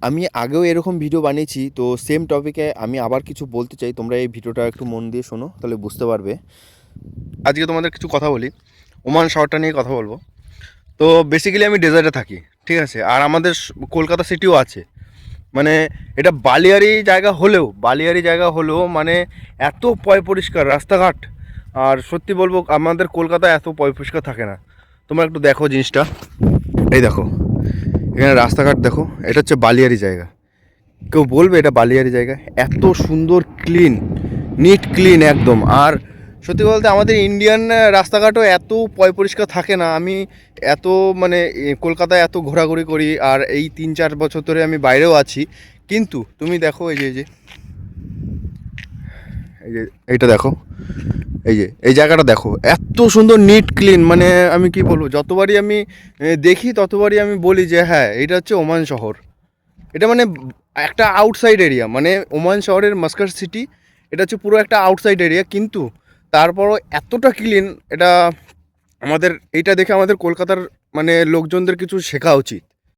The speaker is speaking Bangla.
আমি আগেও এরকম ভিডিও বানিয়েছি, তো সেম টপিকে আমি আবার কিছু বলতে চাই। তোমরা এই ভিডিওটা একটু মন দিয়ে শোনো, তাহলে বুঝতে পারবে। আজকে তোমাদের কিছু কথা বলি, ওমান শহরটা নিয়ে কথা বলবো। তো বেসিক্যালি আমি ডেজার্টে থাকি, ঠিক আছে। আর আমাদের কলকাতা সিটিও আছে, মানে এটা বালিয়ারি জায়গা হলেও মানে এত পয় পরিষ্কার রাস্তাঘাট। আর সত্যি বলবো, আমাদের কলকাতায় এত পয় পরিষ্কার থাকে না। তোমরা একটু দেখো জিনিসটা, এই দেখো, এখানে রাস্তাঘাট দেখো, এটা হচ্ছে বালিয়ারি জায়গা। কেউ বলবে এটা বালিয়ারি জায়গা? এত সুন্দর ক্লিন, নিট ক্লিন একদম। আর সত্যি বলতে আমাদের ইন্ডিয়ান রাস্তাঘাটও এত পয় পরিষ্কার থাকে না। আমি এত মানে কলকাতায় এত ঘোরাঘুরি করি, আর এই 3-4 বছর ধরে আমি বাইরেও আছি। কিন্তু তুমি দেখো, এই যে এইটা দেখো, এই জায়গাটা দেখো, এত সুন্দর নিট ক্লিন। মানে আমি কি বলবো, যতবারই আমি দেখি ততবারই আমি বলি যে হ্যাঁ, এটা হচ্ছে ওমান শহর। এটা মানে একটা আউটসাইড এরিয়া, মানে ওমান শহরের মাস্কাট সিটি, এটা হচ্ছে পুরো একটা আউটসাইড এরিয়া, কিন্তু তারপরও এতটা ক্লিন। এটা আমাদের, এইটা দেখে আমাদের কলকাতার মানে লোকজনদের কিছু শেখা উচিত।